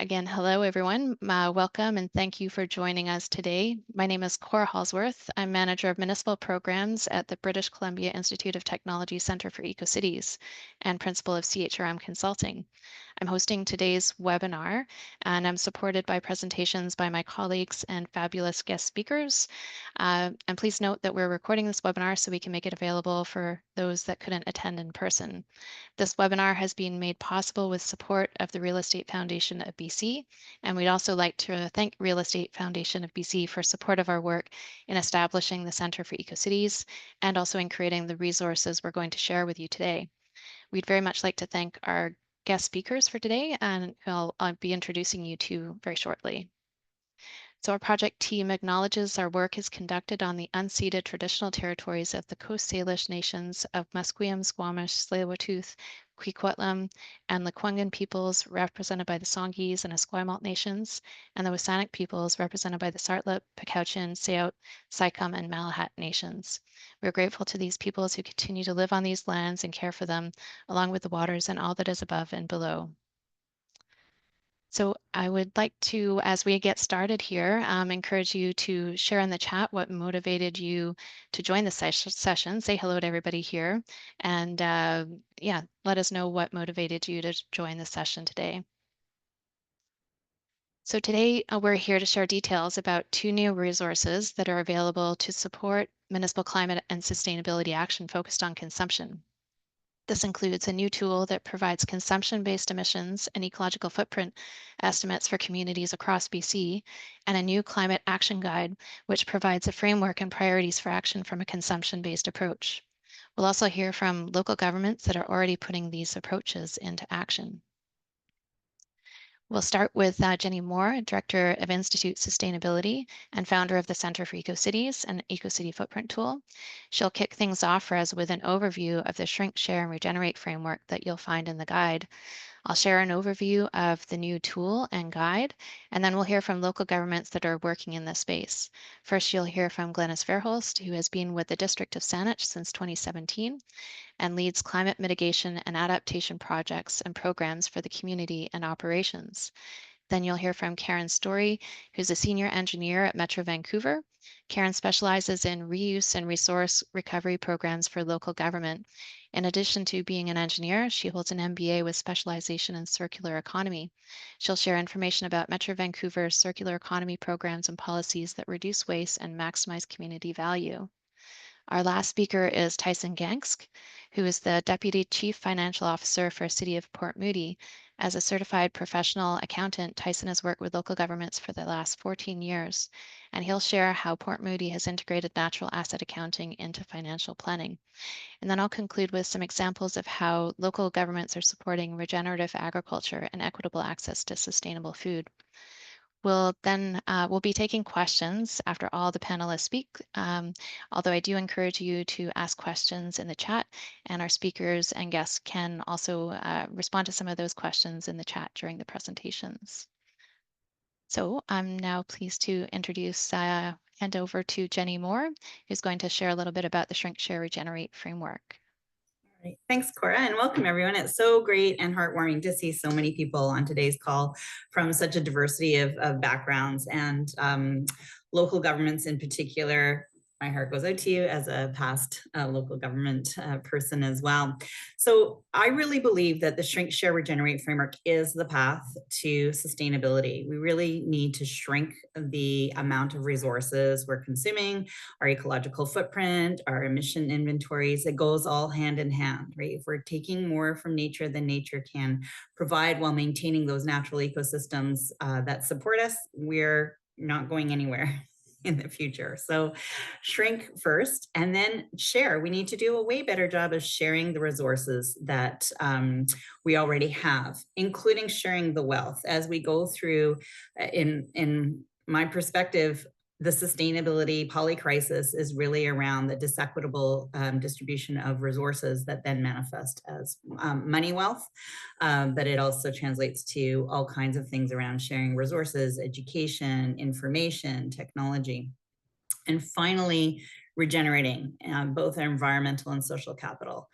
Again, hello everyone. Welcome and thank you for joining us today. My name is Cora Halsworth. I'm Manager of Municipal Programs at the British Columbia Institute of Technology Centre for Eco-Cities and Principal of CHRM Consulting. I'm hosting today's webinar and I'm supported by presentations by my colleagues and fabulous guest speakers. And please note that we're recording this webinar so we can make it available for those that couldn't attend in person. This webinar has been made possible with support of the Real Estate Foundation of BC, and we'd also like to thank Real Estate Foundation of BC for support of our work in establishing the Centre for Eco-Cities and also in creating the resources we're going to share with you today. We'd very much like to thank our guest speakers for today, and I'll be introducing you to very shortly. So our project team acknowledges our work is conducted on the unceded traditional territories of the Coast Salish nations of Musqueam, Squamish, Tsleil-Waututh, Coquitlam, and Lekwungen peoples represented by the Songhees and Esquimalt nations, and the Wasanic peoples represented by the Sartlip, Pecouchin, Sayout, Sycom, and Malahat nations. We're grateful to these peoples who continue to live on these lands and care for them, along with the waters and all that is above and below. So I would like to, as we get started here, encourage you to share in the chat what motivated you to join the session. Say hello to everybody here. And yeah, let us know what motivated you to join the session today. So today we're here to share details about two new resources that are available to support municipal climate and sustainability action focused on consumption. This includes a new tool that provides consumption-based emissions and ecological footprint estimates for communities across BC, and a new climate action guide, which provides a framework and priorities for action from a consumption-based approach. We'll also hear from local governments that are already putting these approaches into action. We'll start with Jenny Moore, Director of Institute Sustainability and founder of the Centre for Eco-Cities and Eco-City Footprint Tool. She'll kick things off for us with an overview of the Shrink, Share, and Regenerate framework that you'll find in the guide. I'll share an overview of the new tool and guide, and then we'll hear from local governments that are working in this space. First, you'll hear from Glenys Verhulst, who has been with the District of Saanich since 2017 and leads climate mitigation and adaptation projects and programs for the community and operations. Then you'll hear from Karen Story, who's a senior engineer at Metro Vancouver. Karen specializes in reuse and resource recovery programs for local government. In addition to being an engineer, she holds an MBA with specialization in circular economy. She'll share information about Metro Vancouver's circular economy programs and policies that reduce waste and maximize community value. Our last speaker is Tyson Gangsk, who is the Deputy Chief Financial Officer for City of Port Moody. As a certified professional accountant, Tyson has worked with local governments for the last 14 years, and he'll share how Port Moody has integrated natural asset accounting into financial planning. And then I'll conclude with some examples of how local governments are supporting regenerative agriculture and equitable access to sustainable food. We'll be taking questions after all the panelists speak, although I do encourage you to ask questions in the chat, and our speakers and guests can also respond to some of those questions in the chat during the presentations. So I'm now pleased to hand over to Jenny Moore, who's going to share a little bit about the Shrink, Share, Regenerate framework. Right. Thanks, Cora, and welcome everyone. It's so great and heartwarming to see so many people on today's call from such a diversity of backgrounds and local governments in particular. My heart goes out to you as a past local government person as well. So I really believe that the Shrink, Share, Regenerate framework is the path to sustainability. We really need to shrink the amount of resources we're consuming, our ecological footprint, our emission inventories. It goes all hand in hand, right? If we're taking more from nature than nature can provide while maintaining those natural ecosystems that support us, we're not going anywhere in the future. So shrink first and then share. We need to do a way better job of sharing the resources that we already have, including sharing the wealth. As we go through, in my perspective, the sustainability polycrisis is really around the disequitable distribution of resources that then manifest as money wealth, but it also translates to all kinds of things around sharing resources, education, information, technology. And finally, regenerating both our environmental and social capital.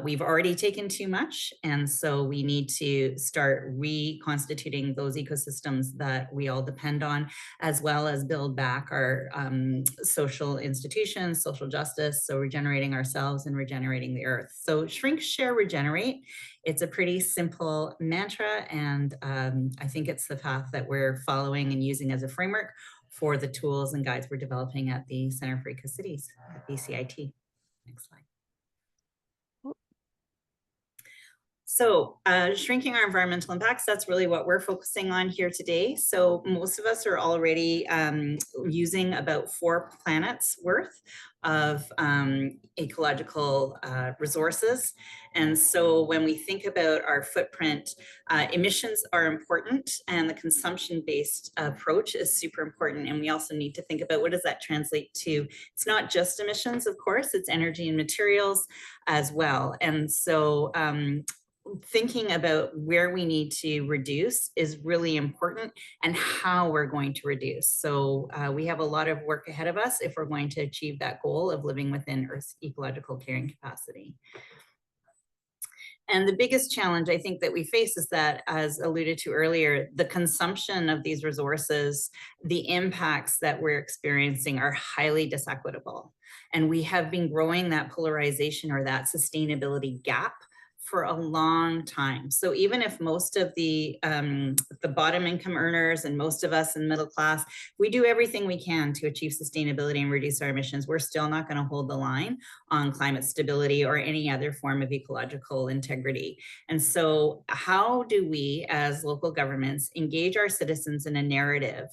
We've already taken too much, and so we need to start reconstituting those ecosystems that we all depend on, as well as build back our social institutions, social justice, so regenerating ourselves and regenerating the earth. So shrink, share, regenerate. It's a pretty simple mantra, and I think it's the path that we're following and using as a framework for the tools and guides we're developing at the Center for Eco Cities at BCIT. Next slide. So shrinking our environmental impacts, that's really what we're focusing on here today. So most of us are already using about 4 planets worth of ecological resources. And so when we think about our footprint, emissions are important, and the consumption-based approach is super important. And we also need to think about, what does that translate to? It's not just emissions, of course, it's energy and materials as well. And so thinking about where we need to reduce is really important, and how we're going to reduce. So we have a lot of work ahead of us if we're going to achieve that goal of living within Earth's ecological carrying capacity. And the biggest challenge I think that we face is that, as alluded to earlier, the consumption of these resources, the impacts that we're experiencing are highly disequitable. And we have been growing that polarization, or that sustainability gap, for a long time. So even if most of the bottom income earners and most of us in middle class, we do everything we can to achieve sustainability and reduce our emissions, we're still not going to hold the line on climate stability or any other form of ecological integrity. And so how do we as local governments engage our citizens in a narrative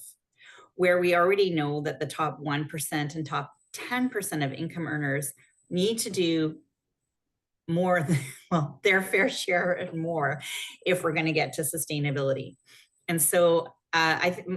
where we already know that the top 1% and top 10% of income earners need to do more than, well, their fair share and more, if we're going to get to sustainability? And so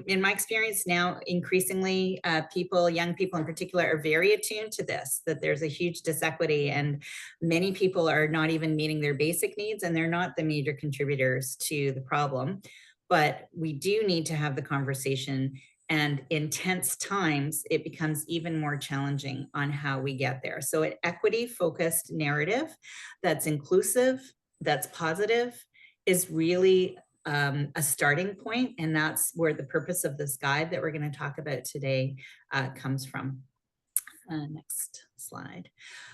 in my experience now, increasingly young people in particular, are very attuned to this, that there's a huge disequity, and many people are not even meeting their basic needs, and they're not the major contributors to the problem. But we do need to have the conversation, and in tense times, it becomes even more challenging on how we get there. So an equity-focused narrative that's inclusive, that's positive, is really a starting point, and that's where the purpose of this guide that we're going to talk about today comes from. Next slide.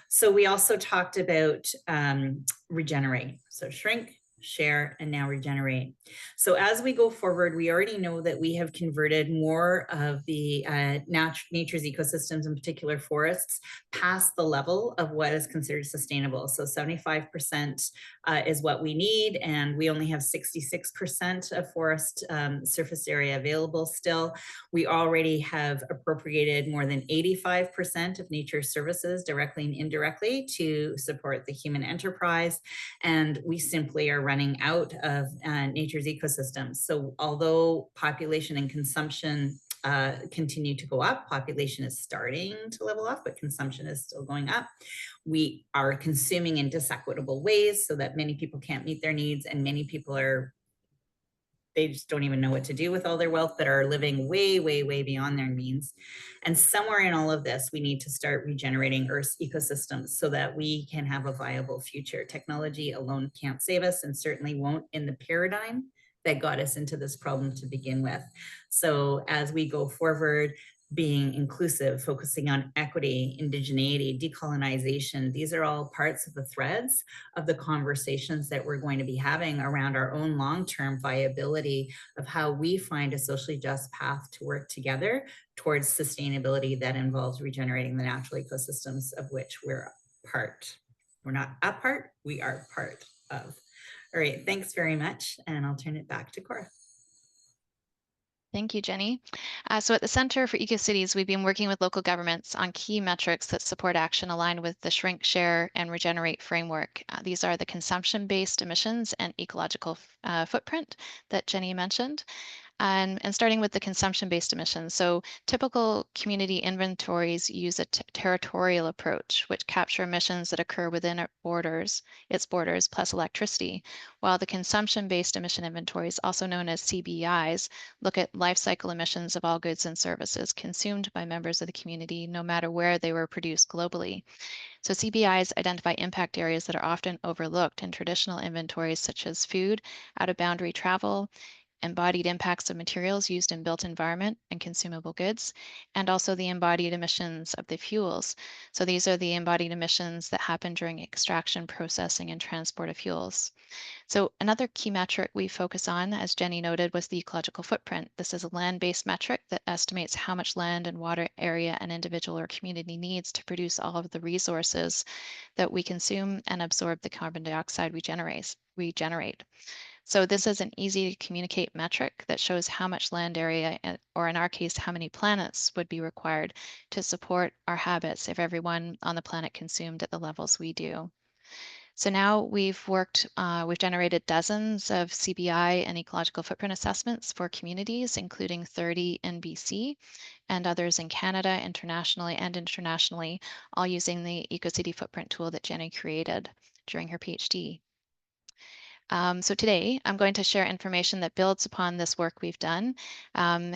So we also talked about regenerate. So shrink, share, and now regenerate. So as we go forward, we already know that we have converted more of the nature's ecosystems, in particular forests, past the level of what is considered sustainable. So 75% is what we need, and we only have 66% of forest surface area available still. We already have appropriated more than 85% of nature services, directly and indirectly, to support the human enterprise, and we simply are running out of nature's ecosystems. So although population and consumption continue to go up, population is starting to level off, but consumption is still going up. We are consuming in disequitable ways, so that many people can't meet their needs, and many people they just don't even know what to do with all their wealth, but are living way, way, way beyond their means. And somewhere in all of this, we need to start regenerating Earth's ecosystems so that we can have a viable future. Technology alone can't save us, and certainly won't in the paradigm that got us into this problem to begin with. So as we go forward, being inclusive, focusing on equity, indigeneity, decolonization, these are all parts of the threads of the conversations that we're going to be having around our own long-term viability of how we find a socially just path to work together towards sustainability that involves regenerating the natural ecosystems of which we're part. We're not a part, we are part of. All right, thanks very much, and I'll turn it back to Cora. Thank you, Jenny. So at the Center for EcoCities, we've been working with local governments on key metrics that support action aligned with the Shrink, Share, and Regenerate framework. These are the consumption-based emissions and ecological footprint that Jenny mentioned. And starting with the consumption-based emissions. So typical community inventories use a territorial approach, which capture emissions that occur within its borders, plus electricity, while the consumption-based emission inventories, also known as CBIs, look at life cycle emissions of all goods and services consumed by members of the community, no matter where they were produced globally. So CBIs identify impact areas that are often overlooked in traditional inventories, such as food, out-of-boundary travel, embodied impacts of materials used in built environment and consumable goods, and also the embodied emissions of the fuels. So these are the embodied emissions that happen during extraction, processing, and transport of fuels. So another key metric we focus on, as Jenny noted, was the ecological footprint. This is a land-based metric that estimates how much land and water area an individual or community needs to produce all of the resources that we consume and absorb the carbon dioxide we generate. So this is an easy to communicate metric that shows how much land area, or in our case, how many planets would be required to support our habits if everyone on the planet consumed at the levels we do. So now we've generated dozens of CBI and ecological footprint assessments for communities, including 30 in BC and others in Canada, internationally, all using the EcoCity footprint tool that Jenny created during her PhD. So today I'm going to share information that builds upon this work we've done,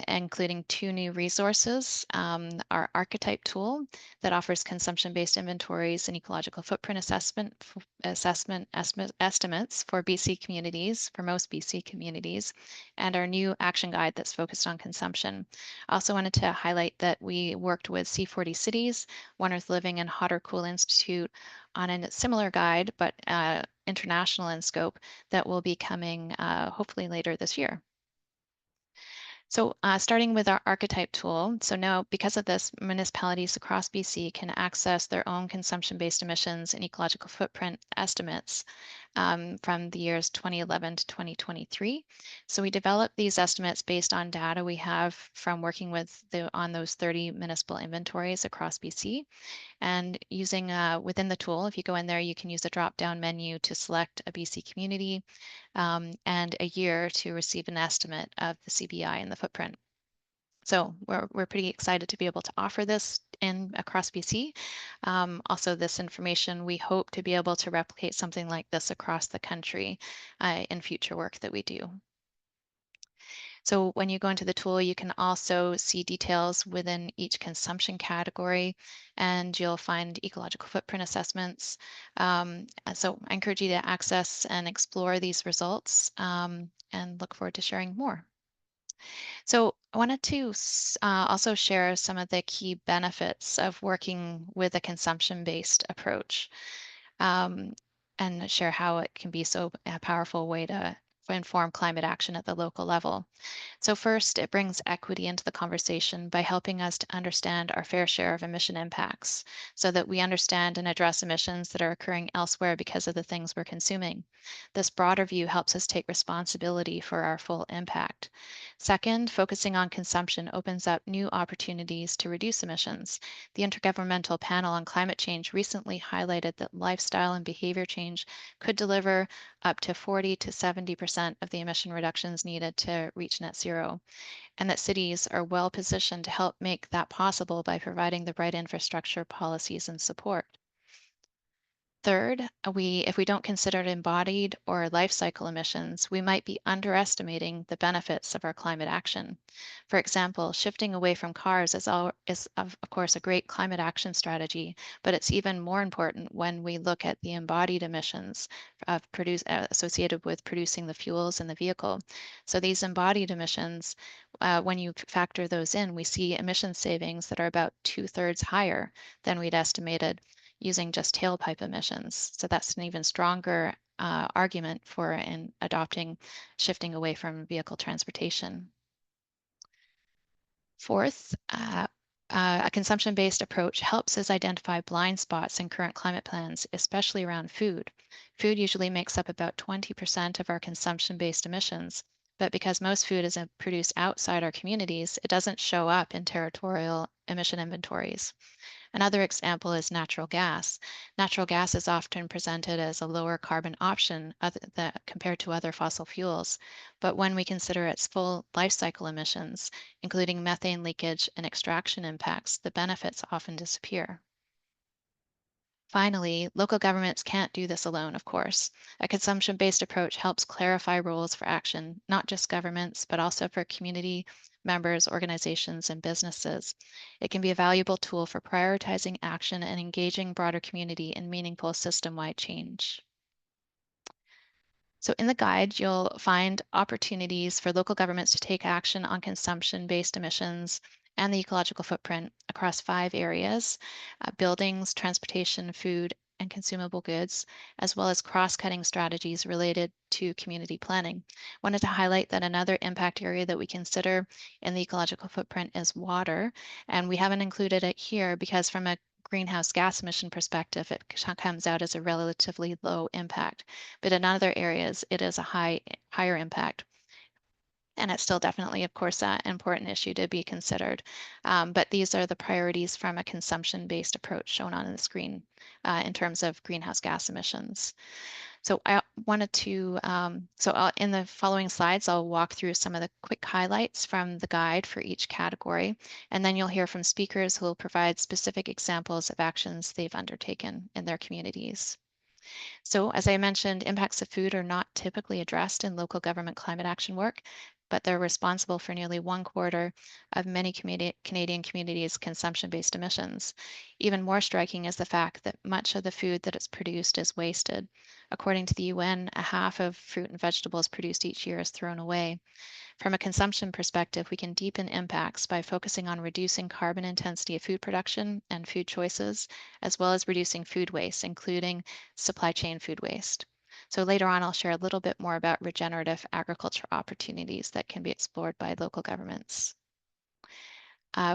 including two new resources, our archetype tool that offers consumption-based inventories and ecological footprint estimates for BC communities, for most BC communities, and our new action guide that's focused on consumption. I also wanted to highlight that we worked with C40 Cities, One Earth Living, and Hot or Cool Institute on a similar guide, but international in scope, that will be coming hopefully later this year. So starting with our archetype tool, so now because of this, municipalities across BC can access their own consumption-based emissions and ecological footprint estimates from the years 2011 to 2023. So we developed these estimates based on data we have from working on those 30 municipal inventories across BC. And using within the tool, if you go in there, you can use a drop-down menu to select a BC community and a year to receive an estimate of the CBI and the footprint. So we're pretty excited to be able to offer this in across BC. Also, this information, we hope to be able to replicate something like this across the country in future work that we do. So when you go into the tool, you can also see details within each consumption category, and you'll find ecological footprint assessments. So I encourage you to access and explore these results, and look forward to sharing more. So I wanted to also share some of the key benefits of working with a consumption-based approach, um, and share how it can be so a powerful way to inform climate action at the local level. So first, it brings equity into the conversation by helping us to understand our fair share of emission impacts so that we understand and address emissions that are occurring elsewhere because of the things we're consuming. This broader view helps us take responsibility for our full impact. Second, focusing on consumption opens up new opportunities to reduce emissions. The Intergovernmental Panel on Climate Change recently highlighted that lifestyle and behavior change could deliver up to 40 to 70% of the emission reductions needed to reach net zero, and that cities are well positioned to help make that possible by providing the right infrastructure, policies, and support. Third, if we don't consider embodied or life cycle emissions, we might be underestimating the benefits of our climate action. For example, shifting away from cars is of course a great climate action strategy, but it's even more important when we look at the embodied emissions associated with producing the fuels in the vehicle. So these embodied emissions, when you factor those in, we see emission savings that are about 2/3 higher than we'd estimated using just tailpipe emissions. So that's an even stronger argument for shifting away from vehicle transportation. Fourth, a consumption-based approach helps us identify blind spots in current climate plans, especially around food. Food usually makes up about 20% of our consumption-based emissions, but because most food is produced outside our communities, it doesn't show up in territorial emission inventories. Another example is natural gas. Natural gas is often presented as a lower carbon option compared to other fossil fuels, but when we consider its full life cycle emissions, including methane leakage and extraction impacts, the benefits often disappear. Finally, local governments can't do this alone, of course. A consumption based approach helps clarify roles for action, not just governments, but also for community members, organizations, and businesses. It can be a valuable tool for prioritizing action and engaging broader community in meaningful system wide change. So, in the guide, you'll find opportunities for local governments to take action on consumption based emissions and the ecological footprint across 5 areas: buildings, transportation, food, and consumable goods, as well as cross cutting strategies related to community planning. Wanted to highlight that another impact area that we consider in the ecological footprint is water, and we haven't included it here because, from a greenhouse gas emission perspective, it comes out as a relatively low impact. But in other areas, it is a higher impact. And it's still definitely, of course, an important issue to be considered. But these are the priorities from a consumption-based approach shown on the screen in terms of greenhouse gas emissions. So I wanted to, in the following slides, I'll walk through some of the quick highlights from the guide for each category, and then you'll hear from speakers who will provide specific examples of actions they've undertaken in their communities. So, as I mentioned, impacts of food are not typically addressed in local government climate action work, but they're responsible for nearly 1/4 of many Canadian communities' consumption based emissions. Even more striking is the fact that much of the food that is produced is wasted. According to the UN, a half of fruit and vegetables produced each year is thrown away. From a consumption perspective, we can deepen impacts by focusing on reducing carbon intensity of food production and food choices, as well as reducing food waste, including supply chain food waste. So later on, I'll share a little bit more about regenerative agriculture opportunities that can be explored by local governments.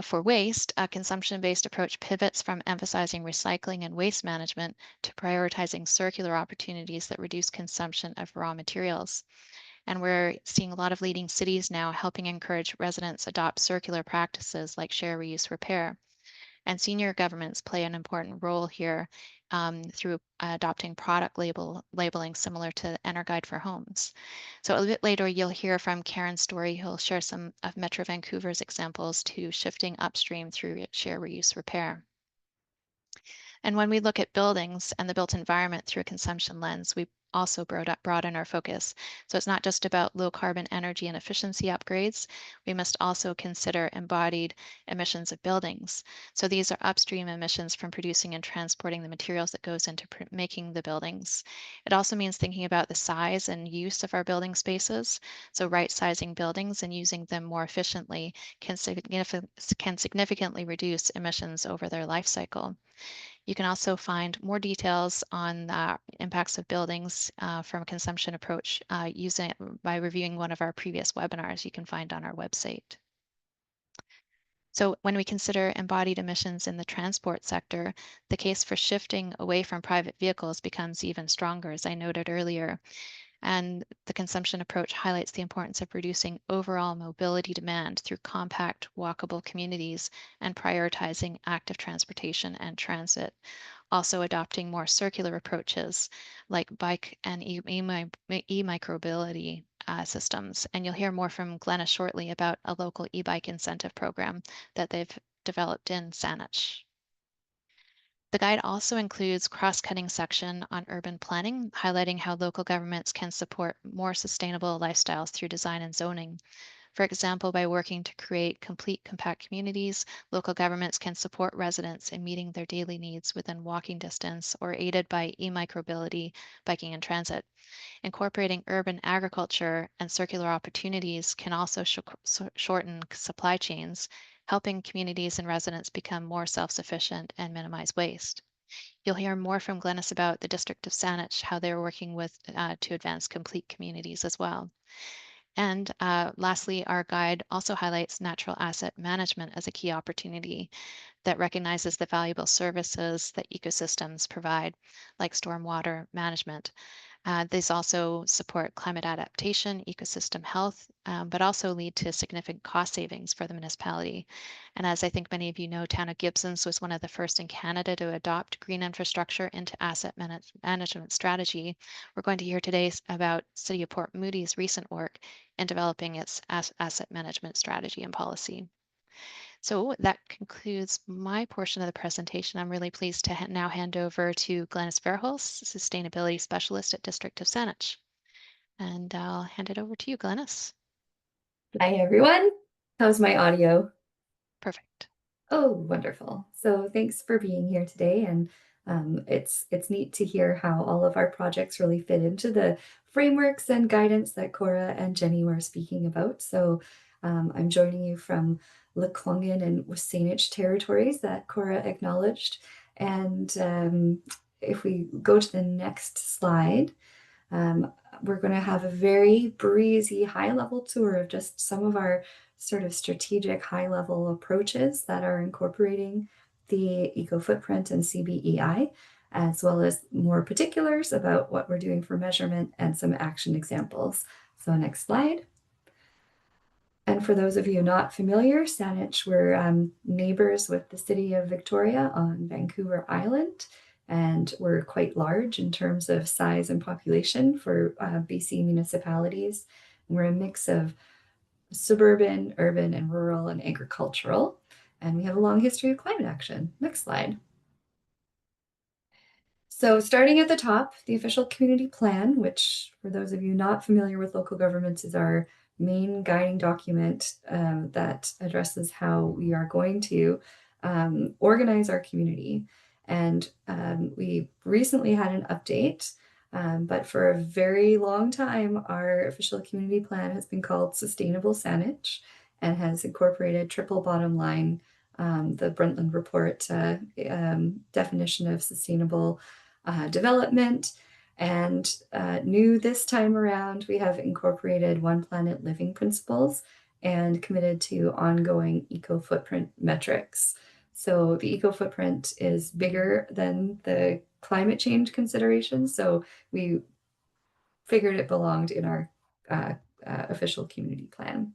For waste, a consumption based approach pivots from emphasizing recycling and waste management to prioritizing circular opportunities that reduce consumption of raw materials. And we're seeing a lot of leading cities now helping encourage residents adopt circular practices like share, reuse, repair. And senior governments play an important role here through adopting product labeling similar to the Guide for Homes. So a bit later, you'll hear from Karen Story, who'll share some of Metro Vancouver's examples to shifting upstream through share, reuse, repair. And when we look at buildings and the built environment through a consumption lens, we also broaden our focus. So it's not just about low carbon energy and efficiency upgrades. We must also consider embodied emissions of buildings. So these are upstream emissions from producing and transporting the materials that goes into making the buildings. It also means thinking about the size and use of our building spaces. So right sizing buildings and using them more efficiently can significantly reduce emissions over their life cycle. You can also find more details on the impacts of buildings from a consumption approach using by reviewing one of our previous webinars you can find on our website. So when we consider embodied emissions in the transport sector, the case for shifting away from private vehicles becomes even stronger, as I noted earlier. And the consumption approach highlights the importance of reducing overall mobility demand through compact, walkable communities and prioritizing active transportation and transit. Also adopting more circular approaches like bike and e-micromobility systems. And you'll hear more from Glenna shortly about a local e-bike incentive program that they've developed in Saanich. The guide also includes cross-cutting section on urban planning, highlighting how local governments can support more sustainable lifestyles through design and zoning. For example, by working to create complete compact communities, local governments can support residents in meeting their daily needs within walking distance or aided by e-micromobility, biking, and transit. Incorporating urban agriculture and circular opportunities can also shorten supply chains, helping communities and residents become more self-sufficient and minimize waste. You'll hear more from Glennis about the District of Saanich, how they're working with to advance complete communities as well. And lastly, our guide also highlights natural asset management as a key opportunity that recognizes the valuable services that ecosystems provide, like stormwater management. These also support climate adaptation, ecosystem health, but also lead to significant cost savings for the municipality. And as I think many of you know, Town of Gibson's was one of the first in Canada to adopt green infrastructure into management strategy. We're going to hear today about City of Port Moody's recent work in developing its asset management strategy and policy. So that concludes my portion of the presentation. I'm really pleased to now hand over to Glenys Verhulst, Sustainability Specialist at District of Saanich. And I'll hand it over to you, Glenys. Hi, everyone. How's my audio? Perfect. Oh, wonderful. So thanks for being here today. And it's neat to hear how all of our projects really fit into the frameworks and guidance that Cora and Jenny were speaking about. So I'm joining you from Lekwungen and Saanich territories that Cora acknowledged. And if we go to the next slide, um, we're going to have a very breezy high-level tour of just some of our sort of strategic high-level approaches that are incorporating the eco footprint and CBEI, as well as more particulars about what we're doing for measurement and some action examples. So next slide. And for those of you not familiar, Saanich, we're neighbors with the city of Victoria on Vancouver Island, and we're quite large in terms of size and population for BC municipalities. We're a mix of suburban, urban, and rural and agricultural, and we have a long history of climate action. Next slide. So starting at the top, the official community plan, which for those of you not familiar with local governments is our main guiding document that addresses how we are going to organize our community. And we recently had an update, but for a very long time, our official community plan has been called Sustainable Saanich and has incorporated triple bottom line, the Brundtland Report definition of sustainable development. And new this time around, we have incorporated One Planet Living principles and committed to ongoing eco footprint metrics. So the eco footprint is bigger than the climate change considerations. So we figured it belonged in our official community plan.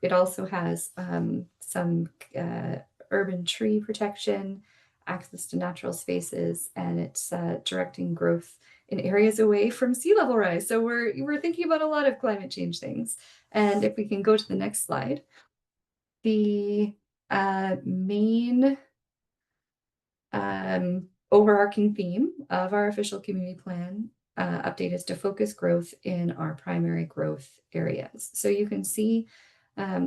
It also has some urban tree protection, access to natural spaces, and it's directing growth in areas away from sea level rise. So we're thinking about a lot of climate change things. And if we can go to the next slide, the main overarching theme of our official community plan update is to focus growth in our primary growth areas. So you can see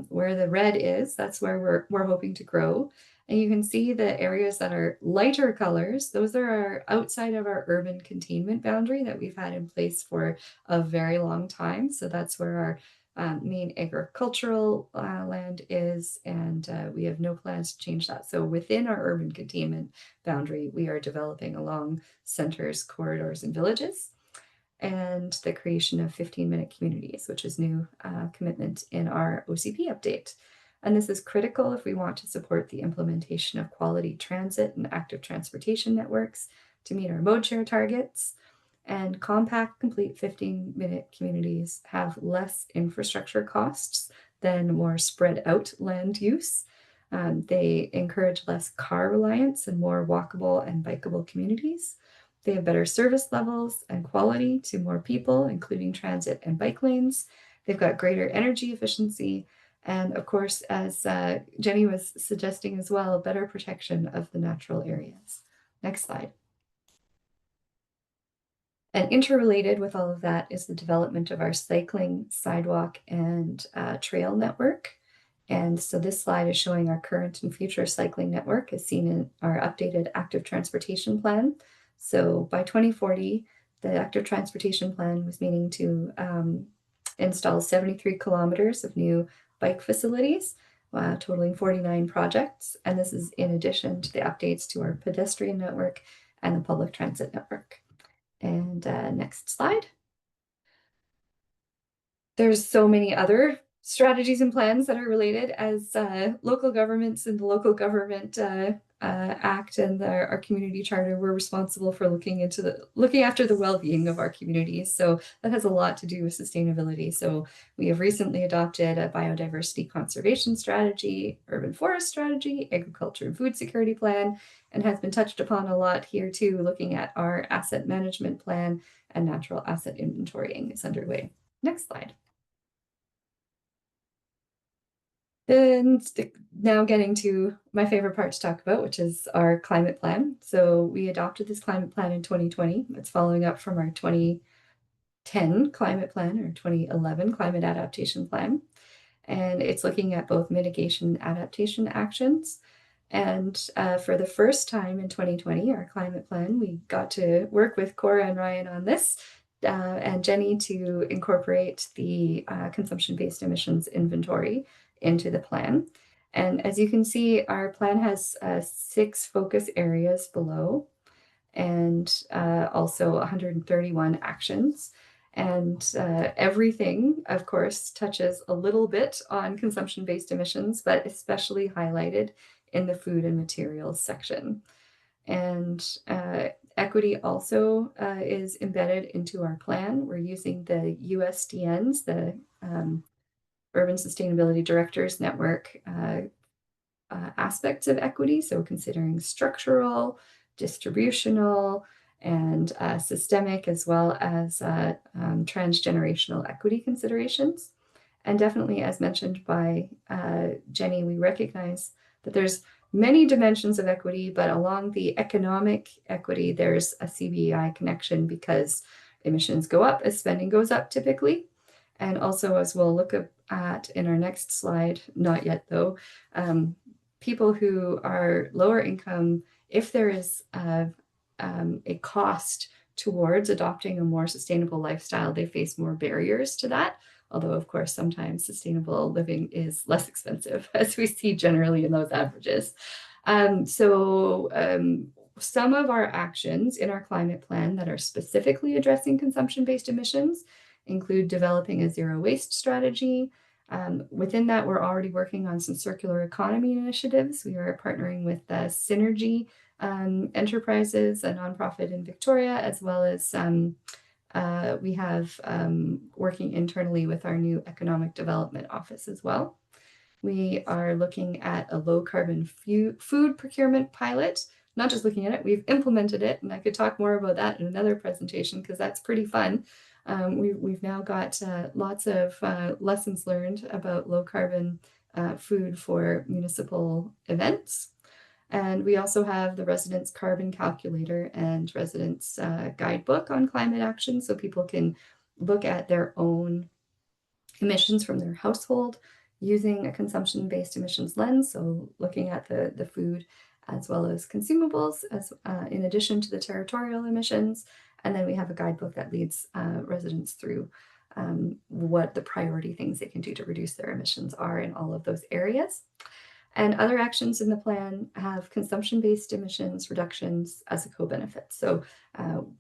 where the red is, that's where we're hoping to grow. And you can see the areas that are lighter colors, those are our outside of our urban containment boundary that we've had in place for a very long time. So that's where our main agricultural land is, and we have no plans to change that. So within our urban containment boundary, we are developing along centers, corridors, and villages, and the creation of 15-minute communities, which is new commitment in our OCP update. And this is critical if we want to support the implementation of quality transit and active transportation networks to meet our mode share targets. And compact, complete 15-minute communities have less infrastructure costs than more spread out land use. They encourage less car reliance and more walkable and bikeable communities. They have better service levels and quality to more people, including transit and bike lanes. They've got greater energy efficiency. And of course, as Jenny was suggesting as well, better protection of the natural areas. Next slide. And interrelated with all of that is the development of our cycling, sidewalk, and trail network. And so this slide is showing our current and future cycling network as seen in our updated active transportation plan. So by 2040, the active transportation plan was meaning to install 73 kilometers of new bike facilities, totaling 49 projects. And this is in addition to the updates to our pedestrian network and the public transit network. And next slide. There's so many other strategies and plans that are related as local governments and the local government Act and our community charter, we're responsible for looking after the well-being of our communities. So that has a lot to do with sustainability. So we have recently adopted a biodiversity conservation strategy, urban forest strategy, agriculture and food security plan, and has been touched upon a lot here too, looking at our asset management plan, and natural asset inventorying is underway. Next slide. And now getting to my favorite part to talk about, which is our climate plan. So we adopted this climate plan in 2020. It's following up from our 2010 climate plan or 2011 climate adaptation plan. And it's looking at both mitigation and adaptation actions. And for the first time in 2020, our climate plan, we got to work with Cora and Ryan on this and Jenny to incorporate the consumption-based emissions inventory into the plan. And as you can see, our plan has 6 focus areas below and also 131 actions. And everything, of course, touches a little bit on consumption-based emissions, but especially highlighted in the food and materials section. And equity also is embedded into our plan. We're using the USDNs, the Urban Sustainability Directors Network aspects of equity. So considering structural, distributional, and systemic, as well as transgenerational equity considerations. And definitely, as mentioned by Jenny, we recognize that there's many dimensions of equity, but along the economic equity, there's a CBI connection because emissions go up as spending goes up typically. And also, as we'll look at in our next slide, not yet though, people who are lower income, if there is a cost towards adopting a more sustainable lifestyle, they face more barriers to that. Although, of course, sometimes sustainable living is less expensive, as we see generally in those averages. Some of our actions in our climate plan that are specifically addressing consumption-based emissions include developing a zero waste strategy. Within that, we're already working on some circular economy initiatives. We are partnering with Synergy Enterprises, a nonprofit in Victoria, as well as we have working internally with our new economic development office as well. We are looking at a low carbon food procurement pilot, not just looking at it, we've implemented it, and I could talk more about that in another presentation because that's pretty fun. We've now got lots of lessons learned about low carbon food for municipal events. And we also have the residents' carbon calculator and residents' guidebook on climate action, so people can look at their own emissions from their household using a consumption-based emissions lens, so looking at the food as well as consumables, as in addition to the territorial emissions. And then we have a guidebook that leads residents through what the priority things they can do to reduce their emissions are in all of those areas. And other actions in the plan have consumption-based emissions reductions as a co-benefit. So,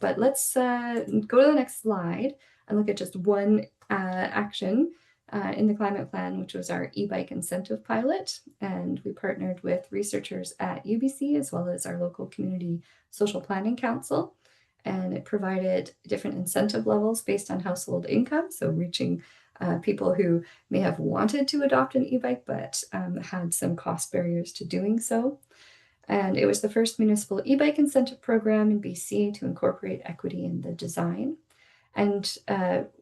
but let's go to the next slide and look at just one action in the climate plan, which was our e-bike incentive pilot. And we partnered with researchers at UBC as well as our local community social planning council. And it provided different incentive levels based on household income. So reaching people who may have wanted to adopt an e-bike, but had some cost barriers to doing so. And it was the first municipal e-bike incentive program in BC to incorporate equity in the design. And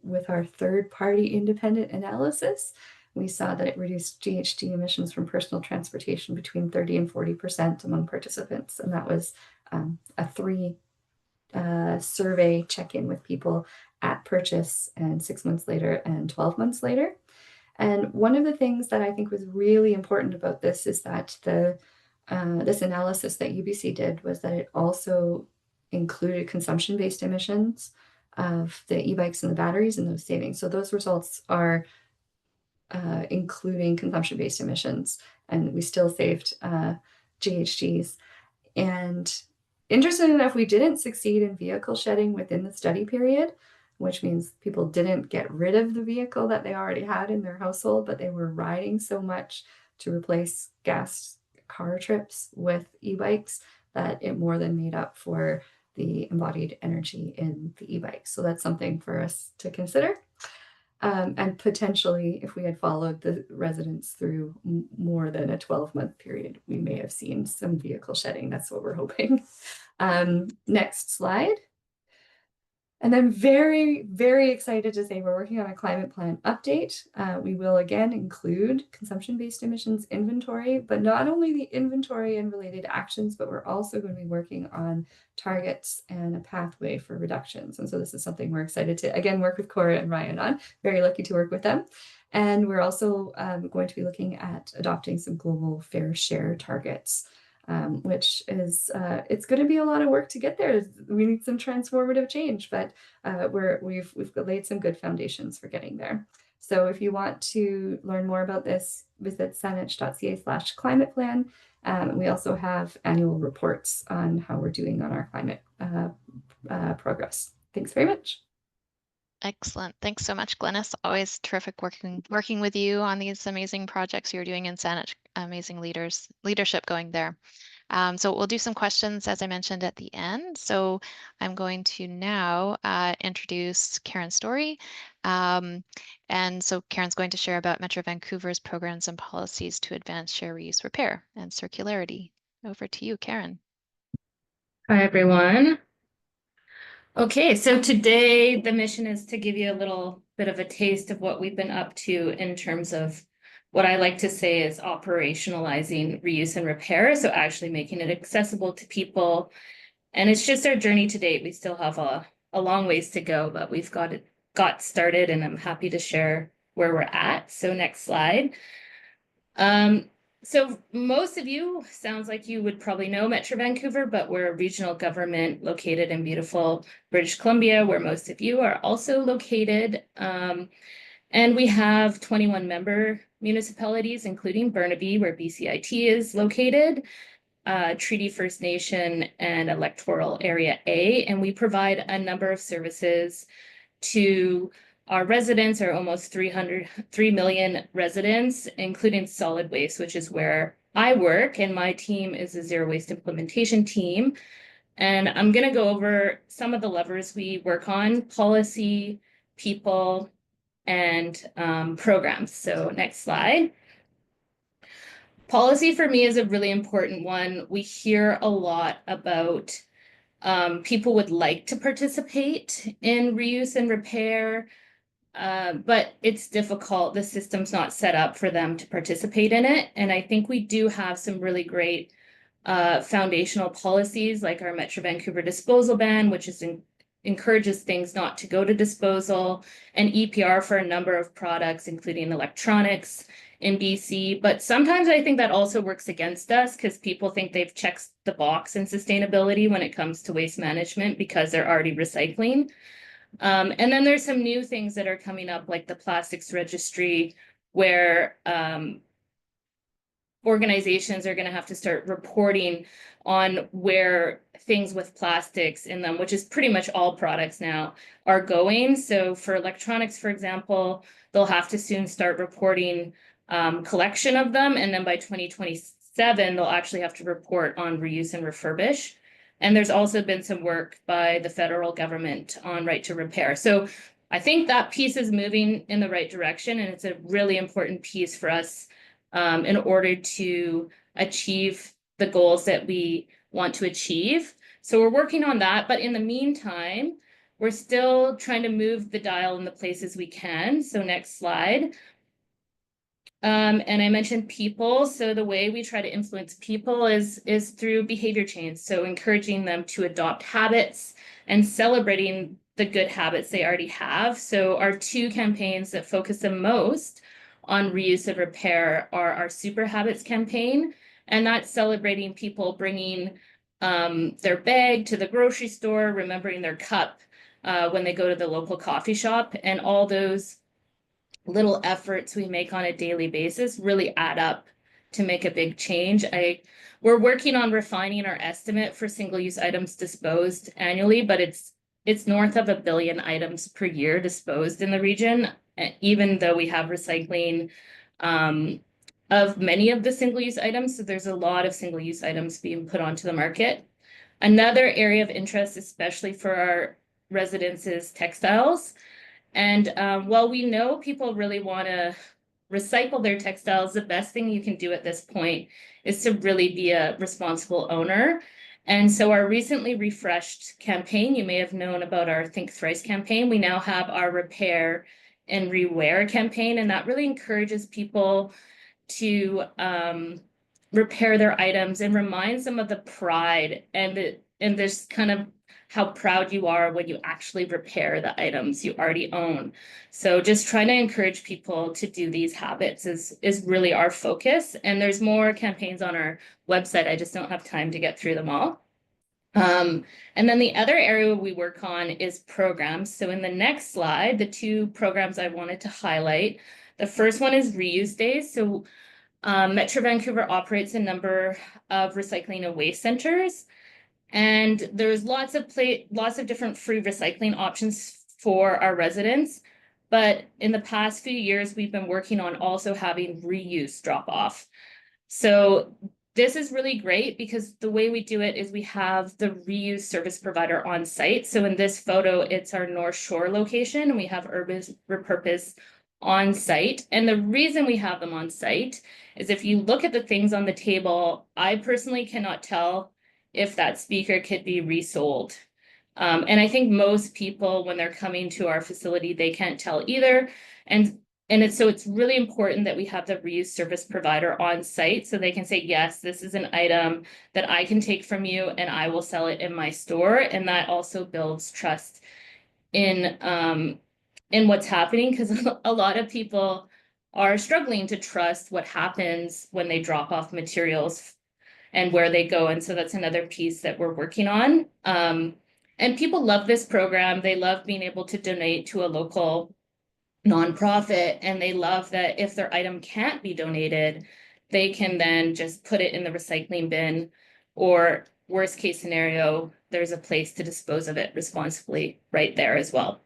with our third-party independent analysis, we saw that it reduced GHG emissions from personal transportation between 30 and 40% among participants. And that was a 3 survey check-in with people at purchase and 6 months later and 12 months later. And one of the things that I think was really important about this is that this analysis that UBC did was that it also included consumption-based emissions of the e-bikes and the batteries and those savings. So those results are including consumption-based emissions, and we still saved GHGs. And interestingly enough, we didn't succeed in vehicle shedding within the study period, which means people didn't get rid of the vehicle that they already had in their household, but they were riding so much to replace car trips with e-bikes, that it more than made up for the embodied energy in the e-bike. So that's something for us to consider. And potentially, if we had followed the residents through more than a 12-month period, we may have seen some vehicle shedding. That's what we're hoping. Next slide. And I'm very, very excited to say we're working on a climate plan update. We will again include consumption-based emissions inventory, but not only the inventory and related actions, but we're also going to be working on targets and a pathway for reductions. And so this is something we're excited to, again, work with Cora and Ryan on. Very lucky to work with them. And we're also going to be looking at adopting some global fair share targets. Which is it's going to be a lot of work to get there. We need some transformative change, but we've laid some good foundations for getting there. So if you want to learn more about this, visit saanich.ca/climate plan. We also have annual reports on how we're doing on our climate progress. Thanks very much. Excellent. Thanks so much, Glenys. Always terrific working with you on these amazing projects you're doing in Saanich. Amazing leadership going there. So we'll do some questions, as I mentioned, at the end. So I'm going to now introduce Karen Story. And so Karen's going to share about Metro Vancouver's programs and policies to advance share, reuse, repair, and circularity. Over to you, Karen. Hi, everyone. Okay, so today the mission is to give you a little bit of a taste of what we've been up to in terms of what I like to say is operationalizing reuse and repair. So actually making it accessible to people. And it's just our journey to date. We still have a long ways to go, but we've got started, and I'm happy to share where we're at. So next slide. So most of you, sounds like you would probably know Metro Vancouver, but we're a regional government located in beautiful British Columbia, where most of you are also located. And we have 21 member municipalities, including Burnaby, where BCIT is located, Treaty First Nation and Electoral Area A. And we provide a number of services to our residents, are almost 3 million residents, including solid waste, which is where I work, and my team is a zero waste implementation team. And I'm going to go over some of the levers we work on: policy, people, and programs. So next slide. Policy for me is a really important one. We hear a lot about people would like to participate in reuse and repair, but it's difficult. The system's not set up for them to participate in it. And I think we do have some really great foundational policies, like our Metro Vancouver disposal ban, which encourages things not to go to disposal, and EPR for a number of products, including electronics in BC. But sometimes I think that also works against us, because people think they've checked the box in sustainability when it comes to waste management because they're already recycling. And then there's some new things that are coming up, like the plastics registry, where organizations are going to have to start reporting on where things with plastics in them, which is pretty much all products now, are going. So for electronics, for example, they'll have to soon start reporting collection of them. And then by 2027, they'll actually have to report on reuse and refurbish. And there's also been some work by the federal government on right to repair. So I think that piece is moving in the right direction, and it's a really important piece for us in order to achieve the goals that we want to achieve. So we're working on that, but in the meantime, we're still trying to move the dial in the places we can. So next slide. And I mentioned people. So the way we try to influence people is through behavior change. So encouraging them to adopt habits and celebrating the good habits they already have. So our two campaigns that focus the most on reuse and repair are our Super Habits campaign, and that's celebrating people bringing their bag to the grocery store, remembering their cup when they go to the local coffee shop, and all those little efforts we make on a daily basis really add up to make a big change. We're working on refining our estimate for single-use items disposed annually, but it's north of 1 billion items per year disposed in the region, even though we have recycling of many of the single-use items. So there's a lot of single-use items being put onto the market. Another area of interest, especially for our residents, is textiles. And while we know people really want to recycle their textiles, the best thing you can do at this point is to really be a responsible owner. And so our recently refreshed campaign, you may have known about our Think Thrice campaign. We now have our Repair and Rewear campaign, and that really encourages people to repair their items and reminds them of the pride and this kind of how proud you are when you actually repair the items you already own. So just trying to encourage people to do these habits is really our focus. And there's more campaigns on our website. I just don't have time to get through them all. And then the other area we work on is programs. So in the next slide, the two programs I wanted to highlight, the first one is Reuse Days. So Metro Vancouver operates a number of recycling and waste centers. And there's lots of different free recycling options for our residents. But in the past few years, we've been working on also having reuse drop off. So this is really great because the way we do it is we have the reuse service provider on site. So in this photo, it's our North Shore location, and we have Urban Repurpose on site. And the reason we have them on site is if you look at the things on the table, I personally cannot tell if that speaker could be resold. And I think most people, when they're coming to our facility, they can't tell either. And it's really important that we have the reuse service provider on site so they can say, yes, this is an item that I can take from you and I will sell it in my store. And that also builds trust in what's happening, because a lot of people are struggling to trust what happens when they drop off materials and where they go. And so that's another piece that we're working on. And people love this program. They love being able to donate to a local nonprofit, and they love that if their item can't be donated, they can then just put it in the recycling bin, or worst case scenario, there's a place to dispose of it responsibly right there as well.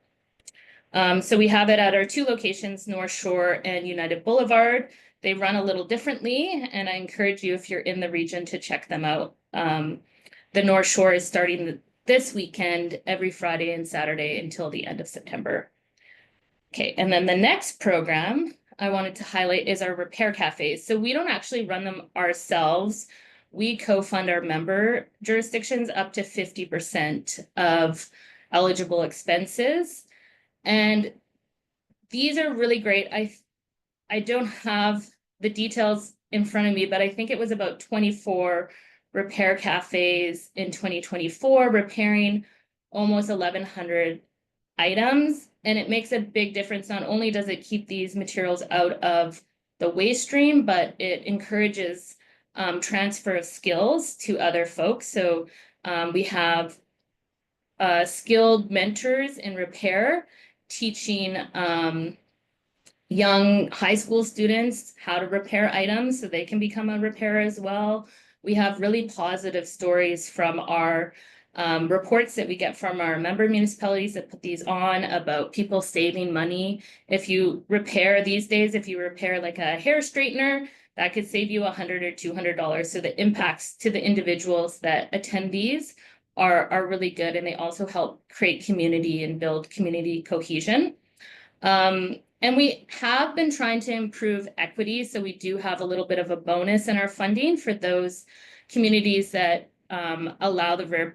So we have it at our two locations, North Shore and United Boulevard. They run a little differently, and I encourage you, if you're in the region, to check them out. The North Shore is starting this weekend, every Friday and Saturday until the end of September. Okay, and then the next program I wanted to highlight is our repair cafes. So we don't actually run them ourselves. We co-fund our member jurisdictions up to 50% of eligible expenses. And these are really great. I don't have the details in front of me, but I think it was about 24 repair cafes in 2024, repairing almost 1,100 items. And it makes a big difference. Not only does it keep these materials out of the waste stream, but it encourages transfer of skills to other folks. So we have skilled mentors in repair teaching young high school students how to repair items so they can become a repairer as well. We have really positive stories from our reports that we get from our member municipalities that put these on about people saving money. If you repair these days, if you repair like a hair straightener, that could save you $100 or $200. So the impacts to the individuals that attend these are really good, and they also help create community and build community cohesion. And we have been trying to improve equity. So we do have a little bit of a bonus in our funding for those communities that allow the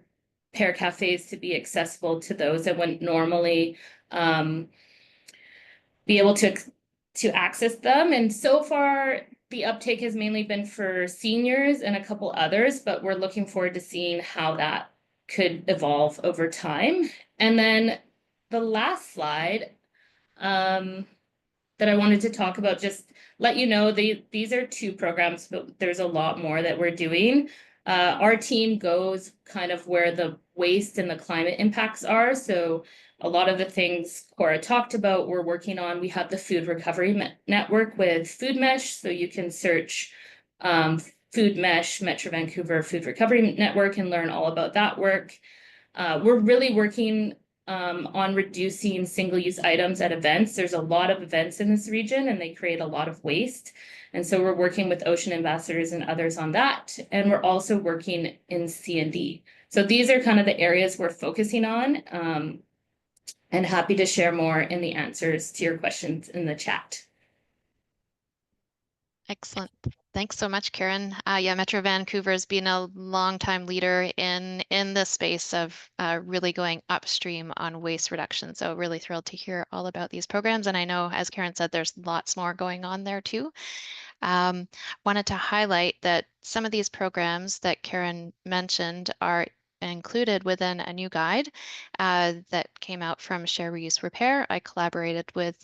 repair cafes to be accessible to those that wouldn't normally be able to access them. And so far, the uptake has mainly been for seniors and a couple others, but we're looking forward to seeing how that could evolve over time. And then the last slide that I wanted to talk about, just let you know, these are two programs, but there's a lot more that we're doing. Our team goes kind of where the waste and the climate impacts are. So a lot of the things Cora talked about, we're working on. We have the Food Recovery Network with Food Mesh, so you can search Food Mesh, Metro Vancouver Food Recovery Network, and learn all about that work. We're really working on reducing single-use items at events. There's a lot of events in this region and they create a lot of waste. And so we're working with Ocean Ambassadors and others on that. And we're also working in C&D. So these are kind of the areas we're focusing on, and happy to share more in the answers to your questions in the chat. Excellent. Thanks so much, Karen. Yeah, Metro Vancouver has been a longtime leader in this space of really going upstream on waste reduction. So really thrilled to hear all about these programs. And I know, as Karen said, there's lots more going on there too. Wanted to highlight that some of these programs that Karen mentioned are included within a new guide that came out from Share, Reuse, Repair. I collaborated with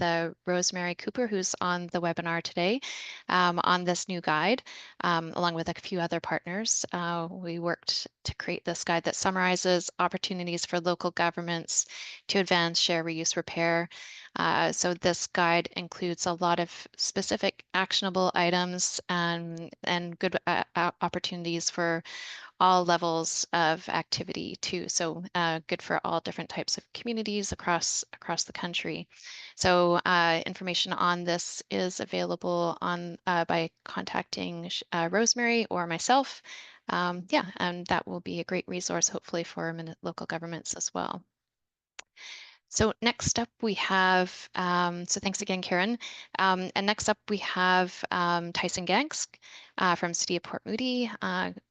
Rosemary Cooper, who's on the webinar today, on this new guide, along with a few other partners. We worked to create this guide that summarizes opportunities for local governments to advance share, reuse, repair. So this guide includes a lot of specific actionable items and good opportunities for all levels of activity too. So good for all different types of communities across the country. So information on this is available on by contacting Rosemary or myself. Yeah, and that will be a great resource hopefully for local governments as well. So next up we have, so thanks again, Karen. And next up we have Tyson Gangsk from City of Port Moody,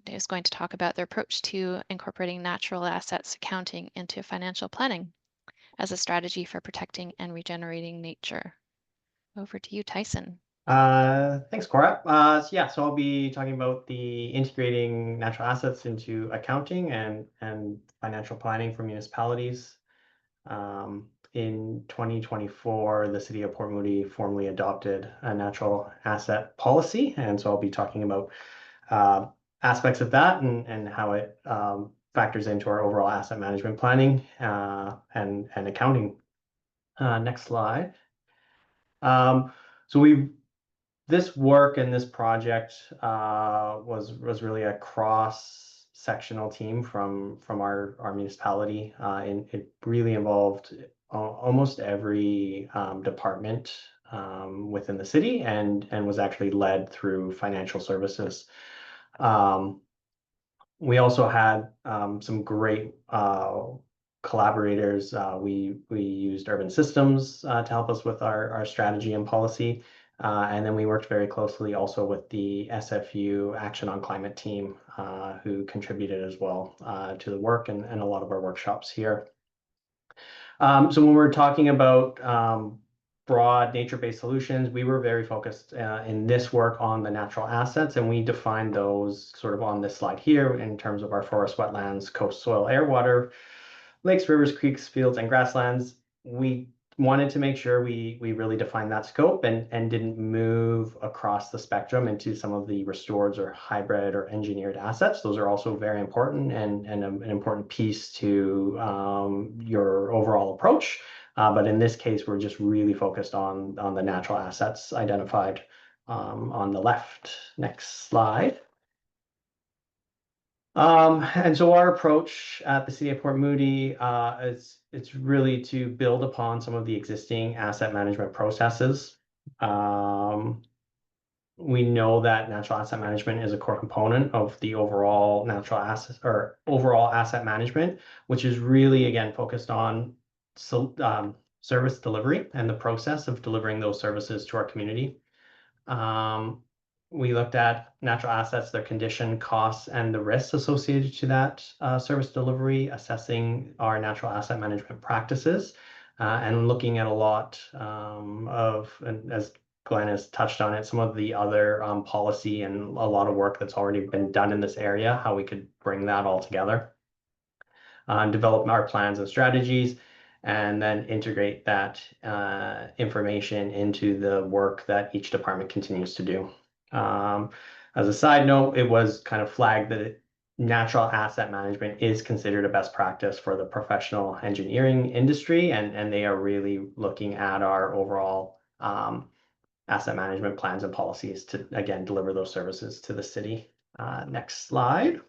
who's going to talk about their approach to incorporating natural assets accounting into financial planning as a strategy for protecting and regenerating nature. Over to you, Tyson. Thanks, Cora. Yeah, so I'll be talking about the integrating natural assets into accounting and financial planning for municipalities. In 2024, the City of Port Moody formally adopted a natural asset policy, and so I'll be talking about aspects of that and how it factors into our overall asset management planning and accounting. Next slide. So this work and this project was really a cross-sectional team from our municipality, and it really involved almost every department within the city and was actually led through financial services. We also had some great collaborators. We used Urban Systems to help us with our strategy and policy. And then we worked very closely also with the SFU Action on Climate team, who contributed as well to the work and a lot of our workshops here. So when we're talking about broad nature-based solutions, we were very focused in this work on the natural assets, and we defined those sort of on this slide here in terms of our forest, wetlands, coast, soil, air, water, lakes, rivers, creeks, fields, and grasslands. We wanted to make sure we really defined that scope and didn't move across the spectrum into some of the restored or hybrid or engineered assets. Those are also very important and an important piece to your overall approach. But in this case, we're just really focused on the natural assets identified on the left. Next slide. And so our approach at the City of Port Moody it's really to build upon some of the existing asset management processes. We know that natural asset management is a core component of the overall natural asset or overall asset management, which is really again focused on service delivery and the process of delivering those services to our community. We looked at natural assets, their condition, costs, and the risks associated to that service delivery, assessing our natural asset management practices, and looking at a lot and as Glenn has touched on it, some of the other policy and a lot of work that's already been done in this area, how we could bring that all together, develop our plans and strategies, and then integrate that information into the work that each department continues to do. As a side note, it was kind of flagged that natural asset management is considered a best practice for the professional engineering industry, and they are really looking at our overall asset management plans and policies to, again, deliver those services to the city. Next slide.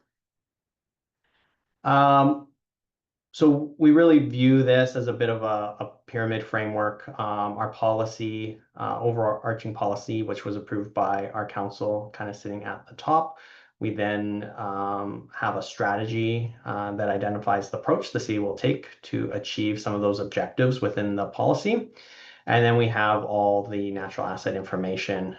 So we really view this as a bit of a pyramid framework. Our policy, overarching policy, which was approved by our council, kind of sitting at the top. We then have a strategy that identifies the approach the city will take to achieve some of those objectives within the policy. And then we have all the natural asset information,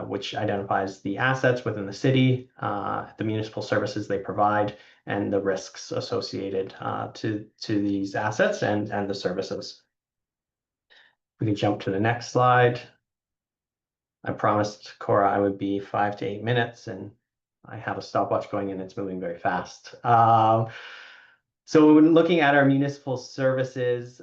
which identifies the assets within the city, the municipal services they provide, and the risks associated to these assets and the services. We can jump to the next slide. I promised Cora I would be 5 to 8 minutes, and I have a stopwatch going and it's moving very fast. So when looking at our municipal services,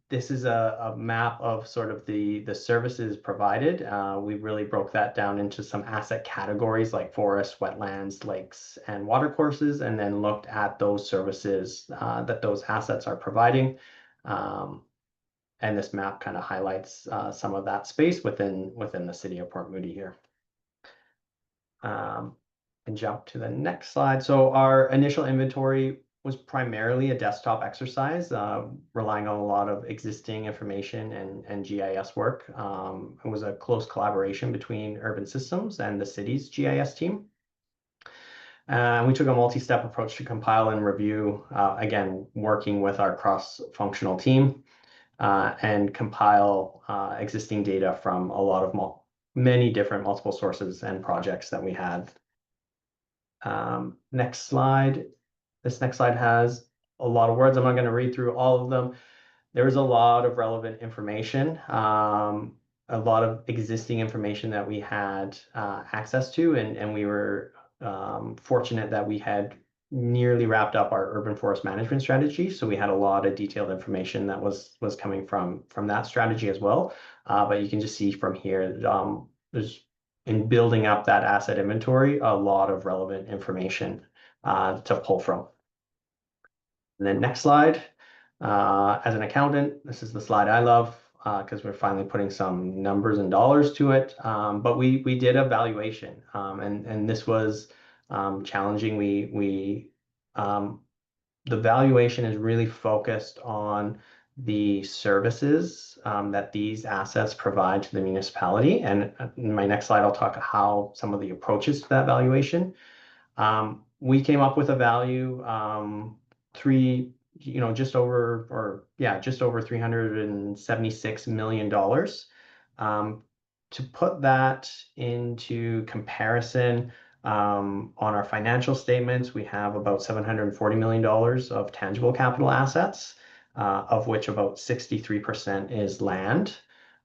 this is a map of sort of the services provided. We really broke that down into some asset categories like forests, wetlands, lakes, and watercourses, and then looked at those services that those assets are providing. And this map kind of highlights some of that space within the city of Port Moody here. And jump to the next slide. So our initial inventory was primarily a desktop exercise, relying on a lot of existing information and GIS work. It was a close collaboration between Urban Systems and the city's GIS team. We took a multi-step approach to compile and review, again, working with our cross-functional team, and compile existing data from a lot of many different multiple sources and projects that we had. Next slide. This next slide has a lot of words. I'm not going to read through all of them. There is a lot of relevant information, a lot of existing information that we had access to, and we were fortunate that we had nearly wrapped up our urban forest management strategy. So we had a lot of detailed information that was coming from that strategy as well. But you can just see from here, there's in building up that asset inventory, a lot of relevant information to pull from. And then next slide. As an accountant, this is the slide I love because we're finally putting some numbers and dollars to it. But we did a valuation, and this was challenging. The valuation is really focused on the services that these assets provide to the municipality. And in my next slide, I'll talk how some of the approaches to that valuation. We came up with a value, just over $376 million. To put that into comparison, on our financial statements, we have about $740 million of tangible capital assets, of which about 63% is land.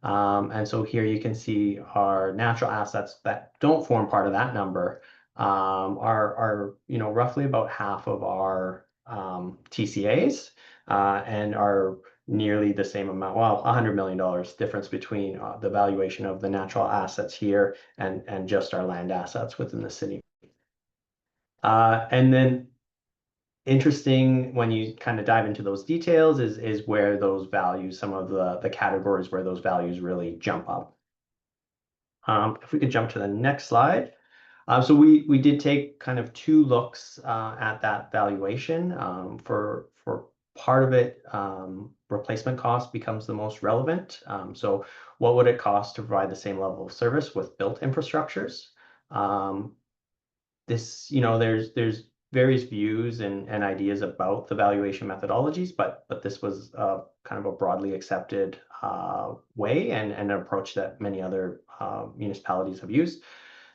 And so here you can see our natural assets that don't form part of that number are roughly about half of our TCAs, and are nearly the same amount, well, $100 million difference between the valuation of the natural assets here and just our land assets within the city. And then interesting when you kind of dive into those details is where those values, some of the categories where those values really jump up. If we could jump to the next slide. So we did take kind of two looks at that valuation. For part of it, replacement cost becomes the most relevant. So what would it cost to provide the same level of service with built infrastructures? There's various views and ideas about the valuation methodologies, but this was kind of a broadly accepted way and an approach that many other municipalities have used.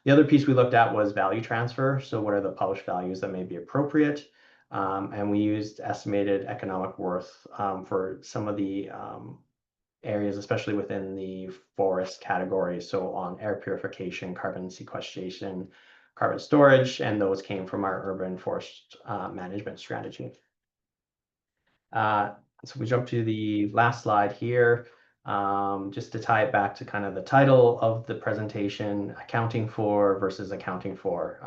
The other piece we looked at was value transfer. So what are the published values that may be appropriate? And we used estimated economic worth for some of the areas, especially within the forest category. So on air purification, carbon sequestration, carbon storage, and those came from our urban forest management strategy. So we jump to the last slide here. Just to tie it back to kind of the title of the presentation, accounting for versus accounting for.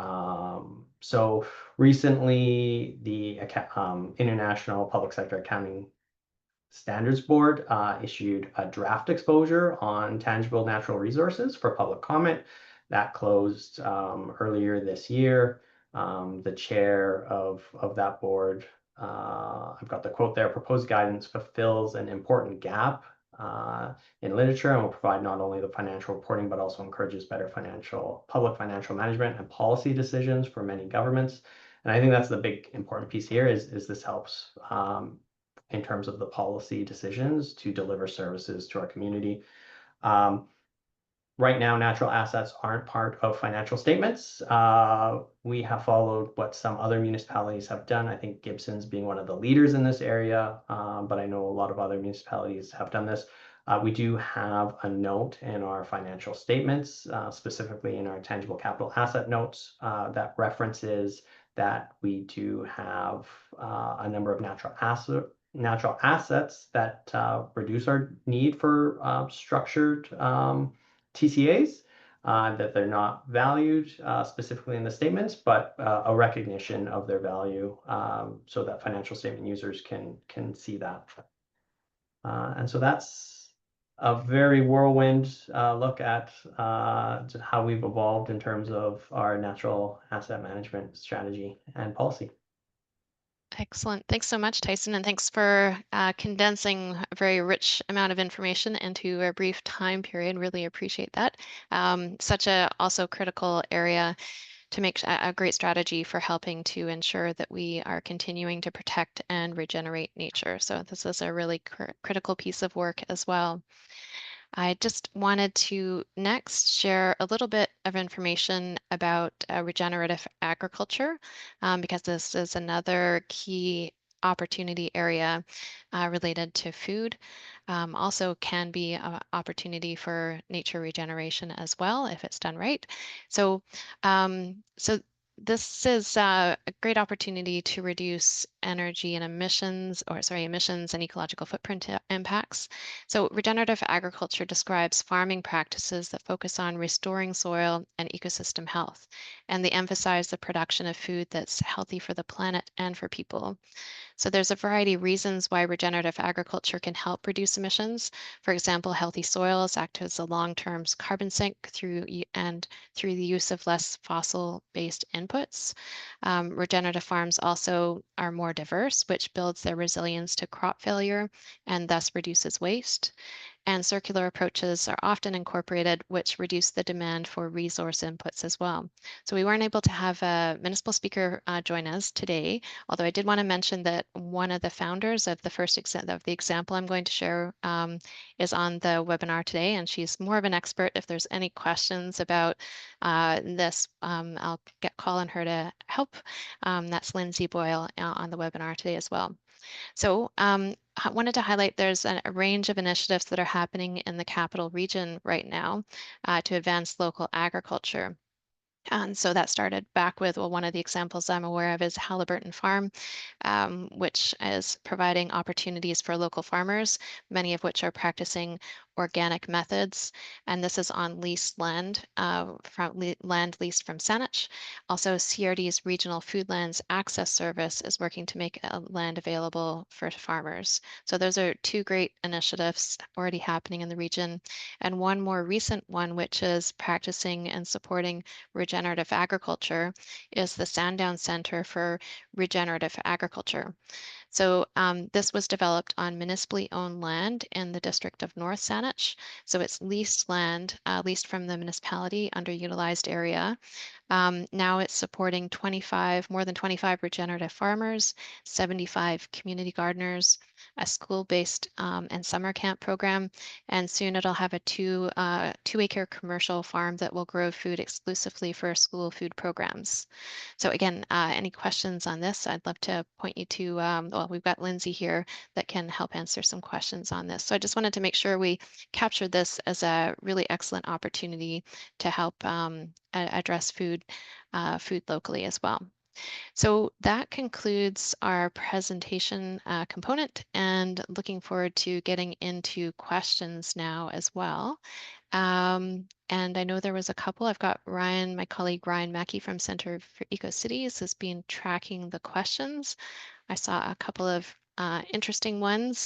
So recently, the International Public Sector Accounting Standards Board issued a draft exposure on tangible natural resources for public comment. That closed earlier this year. The chair of that board, I've got the quote there: proposed guidance fulfills an important gap in literature and will provide not only the financial reporting, but also encourages better public financial management and policy decisions for many governments. And I think that's the big important piece here is this helps in terms of the policy decisions to deliver services to our community. Right now, natural assets aren't part of financial statements. We have followed what some other municipalities have done. I think Gibson's being one of the leaders in this area, but I know a lot of other municipalities have done this. We do have a note in our financial statements, specifically in our tangible capital asset notes, that references that we do have a number of natural assets that reduce our need for structured TCAs, that they're not valued specifically in the statements, but a recognition of their value, so that financial statement users can see that. And so that's a very whirlwind look at how we've evolved in terms of our natural asset management strategy and policy. Excellent. Thanks so much, Tyson, and thanks for condensing a very rich amount of information into a brief time period. Really appreciate that. Such a also critical area to make a great strategy for helping to ensure that we are continuing to protect and regenerate nature. So this is a really critical piece of work as well. I just wanted to next share a little bit of information about regenerative agriculture, because this is another key opportunity area related to food. Also can be an opportunity for nature regeneration as well if it's done right. So, so this is a great opportunity to reduce energy and emissions and ecological footprint impacts. So regenerative agriculture describes farming practices that focus on restoring soil and ecosystem health, and they emphasize the production of food that's healthy for the planet and for people. So there's a variety of reasons why regenerative agriculture can help reduce emissions. For example, healthy soils act as a long-term carbon sink through the use of less fossil-based inputs. Regenerative farms also are more diverse, which builds their resilience to crop failure and thus reduces waste. And circular approaches are often incorporated, which reduce the demand for resource inputs as well. So we weren't able to have a municipal speaker join us today, although I did want to mention that one of the founders of the example I'm going to share is on the webinar today, and she's more of an expert. If there's any questions about this, I'll call on her to help. That's Lindsay Boyle on the webinar today as well. So I wanted to highlight there's a range of initiatives that are happening in the capital region right now to advance local agriculture. And so that started back with, well, one of the examples I'm aware of is Halliburton Farm, which is providing opportunities for local farmers, many of which are practicing organic methods. And this is on leased land, land leased from Saanich. Also, CRD's Regional Foodlands Access Service is working to make land available for farmers. So those are two great initiatives already happening in the region. And one more recent one, which is practicing and supporting regenerative agriculture, is the Sandown Center for Regenerative Agriculture. So this was developed on municipally owned land in the district of North Saanich. So it's leased land, leased from the municipality, underutilized area. Now it's supporting more than 25 regenerative farmers, 75 community gardeners, a school-based and summer camp program, and soon it'll have a two-acre commercial farm that will grow food exclusively for school food programs. So again, any questions on this, I'd love to point you to, well, we've got Lindsay here that can help answer some questions on this. So I just wanted to make sure we captured this as a really excellent opportunity to help address food locally as well. So that concludes our presentation component, and looking forward to getting into questions now as well. And I know there was a couple. I've got Ryan, my colleague Ryan Mackey from Center for Eco Cities has been tracking the questions. I saw a couple of interesting ones.